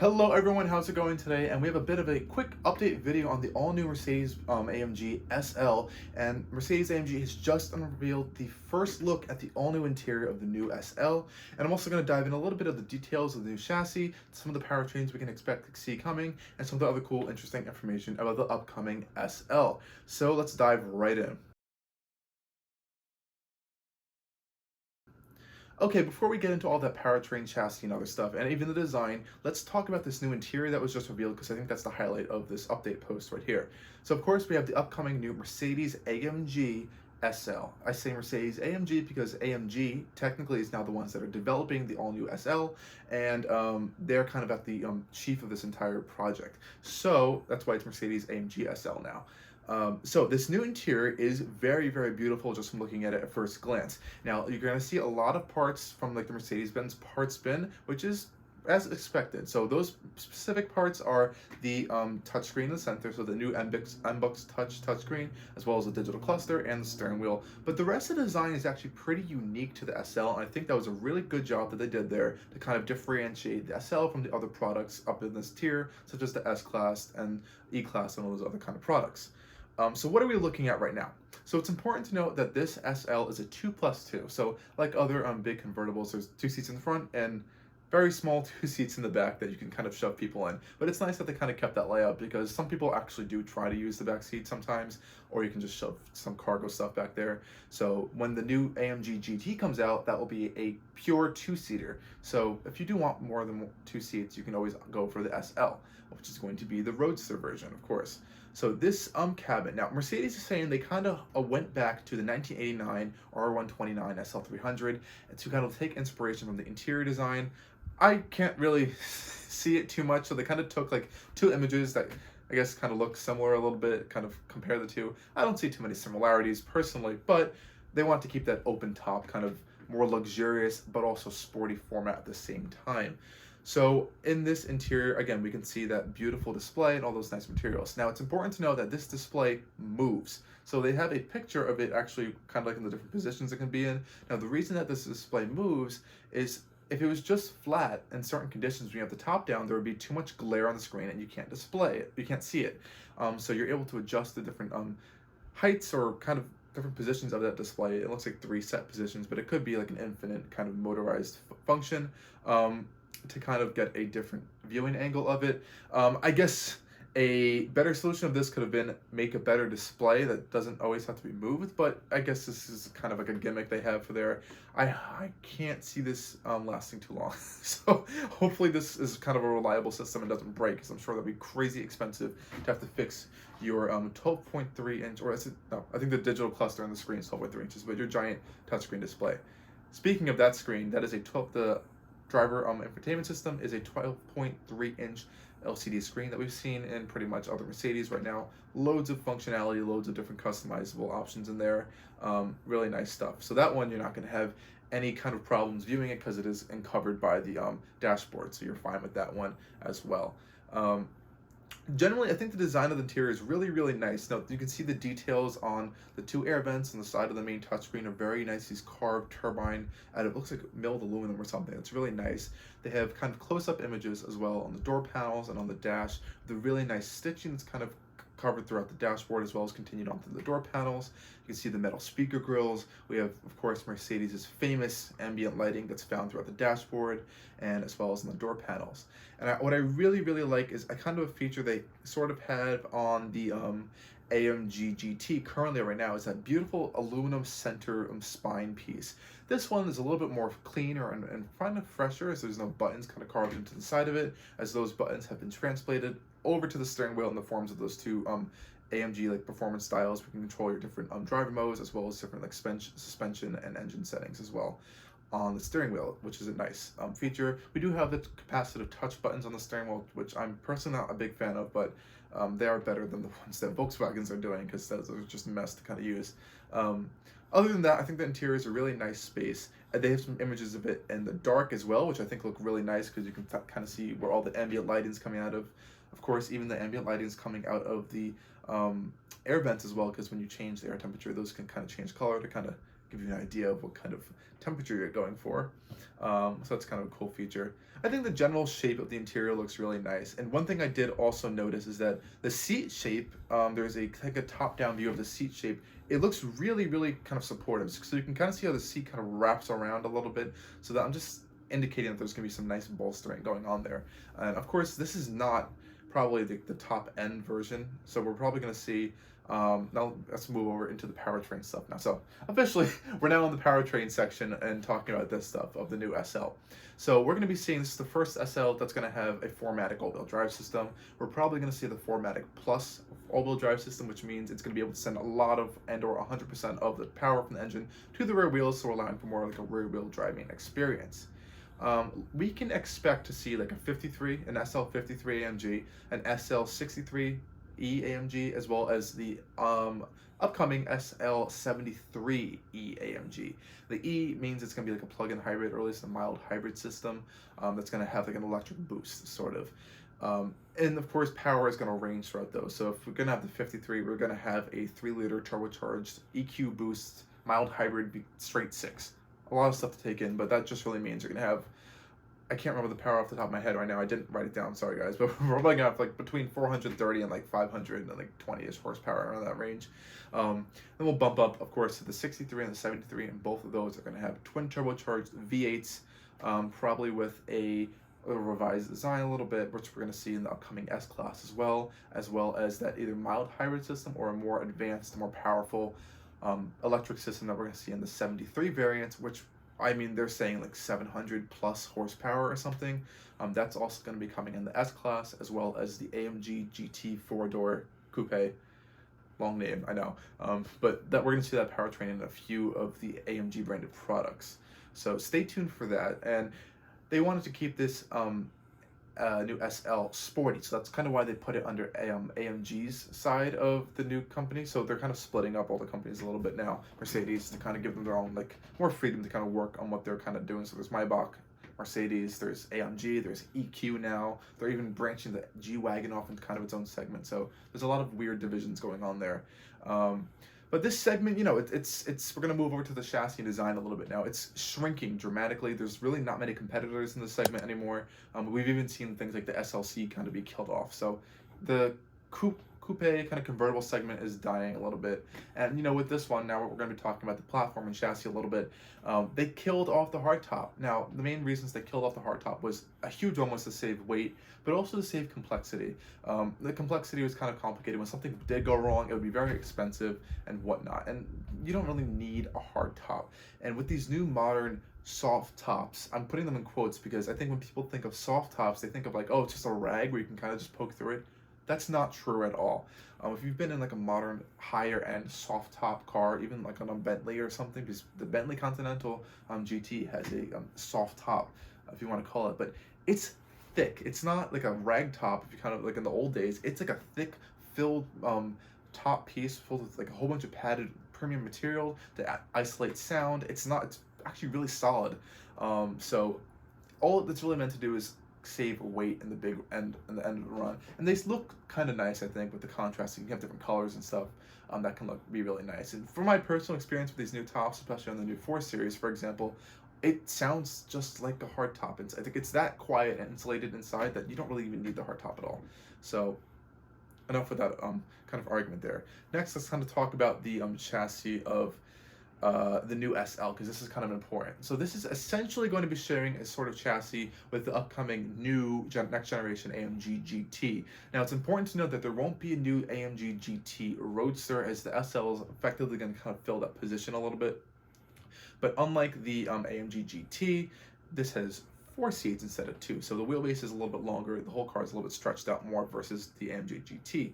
Hello everyone, how's it going today? And we have a bit of a quick update video on the all-new Mercedes AMG SL, and Mercedes-AMG has just unveiled the first look at the all-new interior of the new SL, and I'm also going to dive in a little bit of the details of the new chassis, some of the powertrains we can expect to see coming, and some of the other cool, interesting information about the upcoming SL. So let's dive right in. Okay, before we get into all that powertrain, chassis, and other stuff, and even the design, let's talk about this new interior that was just revealed, because I think that's the highlight of this update post right here. So of course we have the upcoming new Mercedes-AMG SL. I say Mercedes-AMG because AMG technically is now the ones that are developing the all-new SL, and they're kind of at the chief of this entire project. So that's why it's Mercedes-AMG SL now. So this new interior is very, very beautiful just from looking at it at first glance. Now, you're going to see a lot of parts from like the Mercedes-Benz parts bin, which is as expected. So those specific parts are the touchscreen in the center, so the new MBUX touchscreen, as well as the digital cluster and the steering wheel. But the rest of the design is actually pretty unique to the SL, and I think that was a really good job that they did there to kind of differentiate the SL from the other products up in this tier, such as the S-Class and E-Class and all those other kind of products. So what are we looking at right now? So it's important to note that this SL is a 2+2. So like other big convertibles, there's 2 seats in the front and very small 2 seats in the back that you can kind of shove people in. But it's nice that they kind of kept that layout, because some people actually do try to use the back seat sometimes, or you can just shove some cargo stuff back there. So when the new AMG GT comes out, that will be a pure 2-seater. So if you do want more than 2 seats, you can always go for the SL, which is going to be the roadster version, of course. So this cabin, now Mercedes is saying they kind of went back to the 1989 R129 SL300 and to kind of take inspiration from the interior design. I can't really see it too much, so they kind of took like 2 images that I guess kind of look similar a little bit, kind of compare the two. I don't see too many similarities personally, but they want to keep that open top, kind of more luxurious but also sporty format at the same time. So in this interior, again, we can see that beautiful display and all those nice materials. Now, it's important to know that this display moves. So they have a picture of it actually kind of like in the different positions it can be in. Now, the reason that this display moves is if it was just flat in certain conditions, when you have the top down, there would be too much glare on the screen and you can't display it. You can't see it. So you're able to adjust the different heights or kind of different positions of that display. It looks like 3 set positions, but it could be like an infinite kind of motorized function. To kind of get a different viewing angle of it. I guess a better solution of this could have been make a better display that doesn't always have to be moved, but I guess this is kind of like a gimmick they have for their, I can't see this lasting too long. So hopefully this is kind of a reliable system and doesn't break, because I'm sure that'd be crazy expensive to have to fix your 12.3 inch, or is it, no, I think the digital cluster on the screen is 12.3 inches, but your giant touchscreen display. Speaking of that screen, that is the driver infotainment system is a 12.3 inch LCD screen that we've seen in pretty much other Mercedes right now. Loads of functionality, loads of different customizable options in there. Really nice stuff. So that one, you're not going to have any kind of problems viewing it, because it is covered by the dashboard, so you're fine with that one as well. Generally, I think the design of the interior is really, really nice. Now, you can see the details on the 2 air vents on the side of the main touchscreen are very nice. These carved turbine, and it looks like milled aluminum or something. It's really nice. They have kind of close-up images as well on the door panels and on the dash. The really nice stitching that's kind of covered throughout the dashboard, as well as continued onto the door panels. You can see the metal speaker grills. We have, of course, Mercedes' famous ambient lighting that's found throughout the dashboard, and as well as in the door panels. And what I really, really like is a kind of a feature they sort of have on the AMG GT currently right now, is that beautiful aluminum center spine piece. This one is a little bit more cleaner and kind of fresher, as there's no buttons kind of carved into the side of it, as those buttons have been translated over to the steering wheel in the forms of those 2 AMG like performance styles. We can control your different driver modes, as well as different like suspension and engine settings as well on the steering wheel, which is a nice feature. We do have the capacitive touch buttons on the steering wheel, which I'm personally not a big fan of, but they are better than the ones that Volkswagens are doing, because those are just a mess to kind of use. Other than that, I think the interior is a really nice space. They have some images of it in the dark as well, which I think look really nice, because you can kind of see where all the ambient lighting is coming out of. Of course, even the ambient lighting is coming out of the air vents as well, because when you change the air temperature, those can kind of change color to kind of give you an idea of what kind of temperature you're going for. So that's kind of a cool feature. I think the general shape of the interior looks really nice. And one thing I did also notice is that the seat shape, there's like a top-down view of the seat shape. It looks really, really kind of supportive. So you can kind of see how the seat kind of wraps around a little bit. So that I'm just indicating that there's going to be some nice bolstering going on there. And of course, this is not probably the top end version. So we're probably going to see, now let's move over into the powertrain stuff now. So officially, we're now in the powertrain section and talking about this stuff of the new SL. So we're going to be seeing, this is the first SL that's going to have a 4MATIC all-wheel drive system. We're probably going to see the 4MATIC Plus all-wheel drive system, which means it's going to be able to send a lot of or 100% of the power from the engine to the rear wheels, so we're allowing for more like a rear wheel driving experience. We can expect to see like an SL53 AMG, an SL63e AMG, as well as the upcoming SL73e AMG. The E means it's going to be like a plug-in hybrid, or at least a mild hybrid system that's going to have like an electric boost, sort of. And of course, power is going to range throughout those. So if we're going to have the 53, we're going to have a 3-liter turbocharged EQ boost mild hybrid straight 6. A lot of stuff to take in, but that just really means you're going to have, I can't remember the power off the top of my head right now. I didn't write it down, sorry guys, but we're probably gonna have like between 430 and like 500 and like 20-ish horsepower around that range. Then we'll bump up, of course, to the 63 and the 73, and both of those are gonna have twin turbocharged V8s, probably with a revised design a little bit, which we're gonna see in the upcoming S-Class as well as that either mild hybrid system or a more advanced, more powerful electric system that we're gonna see in the 73 variants, which I mean, they're saying like 700 plus horsepower or something. That's also going to be coming in the S-Class, as well as the AMG GT 4-door coupe. Long name, I know. But that we're going to see that powertrain in a few of the AMG branded products. So stay tuned for that. And they wanted to keep this new SL sporty, so that's kind of why they put it under AMG's side of the new company. So they're kind of splitting up all the companies a little bit now, Mercedes, to kind of give them their own, like, more freedom to kind of work on what they're kind of doing. So there's Maybach, Mercedes, there's AMG, there's EQ now. They're even branching the G-Wagon off into kind of its own segment. So there's a lot of weird divisions going on there. But this segment, you know, we're gonna move over to the chassis design a little bit now. It's shrinking dramatically. There's really not many competitors in this segment anymore. We've even seen things like the SLC kind of be killed off. So the coupe kind of convertible segment is dying a little bit. And you know, with this one, now we're going to be talking about the platform and chassis a little bit. They killed off the hardtop. Now, the main reasons they killed off the hardtop was a huge one was to save weight, but also to save complexity. The complexity was kind of complicated. When something did go wrong, it would be very expensive and whatnot. And you don't really need a hardtop. And with these new modern soft tops, I'm putting them in quotes because I think when people think of soft tops, they think of like, oh, it's just a rag where you can kind of just poke through it. That's not true at all. If you've been in like a modern higher end soft top car, even like on a Bentley or something, because the Bentley Continental GT has a soft top, if you want to call it, but it's thick. It's not like a rag top. If you kind of like in the old days, it's like a thick filled top piece filled with like a whole bunch of padded premium material to isolate sound. It's actually really solid. So all that's really meant to do is save weight in the big end and the end of the run, and they look kind of nice. I think with the contrast, you can have different colors and stuff that can be really nice. And from my personal experience with these new tops, especially on the new 4 Series, for example, it sounds just like a hard top. I think it's that quiet and insulated inside that you don't really even need the hard top at all. So enough with that kind of argument there. Next, let's kind of talk about the chassis of the new SL, because this is kind of important. So this is essentially going to be sharing a sort of chassis with the upcoming new next generation AMG GT. Now it's important to note that there won't be a new AMG GT Roadster, as the SL is effectively going to kind of fill that position a little bit. But unlike the AMG GT, this has 4 seats instead of 2, so the wheelbase is a little bit longer, the whole car is a little bit stretched out more versus the AMG GT.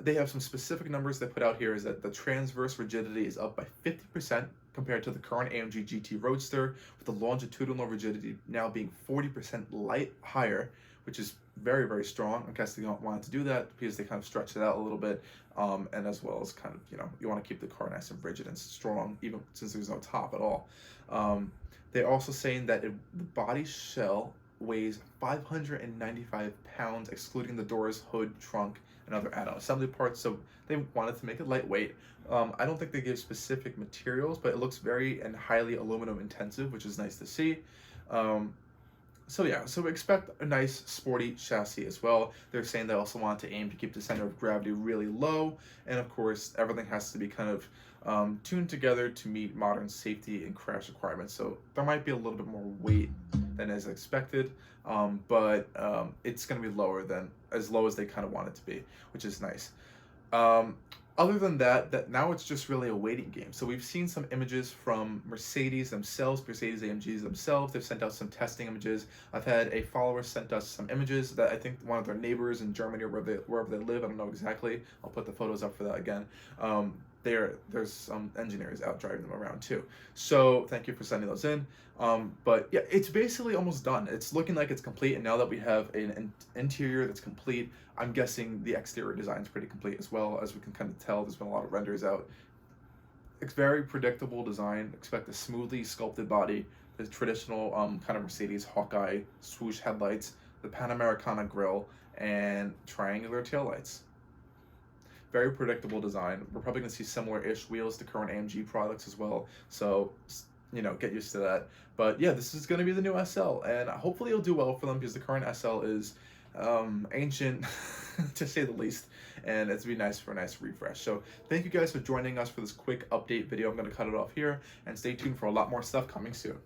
They have some specific numbers they put out here, is that the transverse rigidity is up by 50% compared to the current AMG GT Roadster, with the longitudinal rigidity now being 40% higher, which is very, very strong. I guess they don't want to do that because they kind of stretch it out a little bit, and as well as kind of, you know, you want to keep the car nice and rigid and strong, even since there's no top at all. They're also saying that the body shell weighs 595 pounds, excluding the doors, hood, trunk, and other add-on assembly parts, so they wanted to make it lightweight. I don't think they give specific materials, but it looks very and highly aluminum intensive, which is nice to see. So yeah, so expect a nice sporty chassis as well. They're saying they also want to aim to keep the center of gravity really low, and of course everything has to be kind of tuned together to meet modern safety and crash requirements. So there might be a little bit more weight than is expected, but it's going to be lower than as low as they kind of want it to be, which is nice. Other than that now it's just really a waiting game. So we've seen some images from Mercedes themselves, Mercedes-AMGs themselves. They've sent out some testing images. I've had a follower sent us some images that I think one of their neighbors in Germany or wherever they live, I don't know exactly. I'll put the photos up for that again. There's some engineers out driving them around too. So thank you for sending those in. But yeah, it's basically almost done. It's looking like it's complete, and now that we have an interior that's complete, I'm guessing the exterior design is pretty complete as well. As we can kind of tell, there's been a lot of renders out. It's very predictable design. Expect a smoothly sculpted body, the traditional kind of Mercedes Hawkeye swoosh headlights, the Panamericana grille, and triangular taillights. Very predictable design. We're probably going to see similar-ish wheels to current AMG products as well, so you know, get used to that. But yeah, this is going to be the new SL, and hopefully it'll do well for them, because the current SL is ancient to say the least, and it's be nice for a nice refresh. So thank you guys for joining us for this quick update video. I'm going to cut it off here, and stay tuned for a lot more stuff coming soon.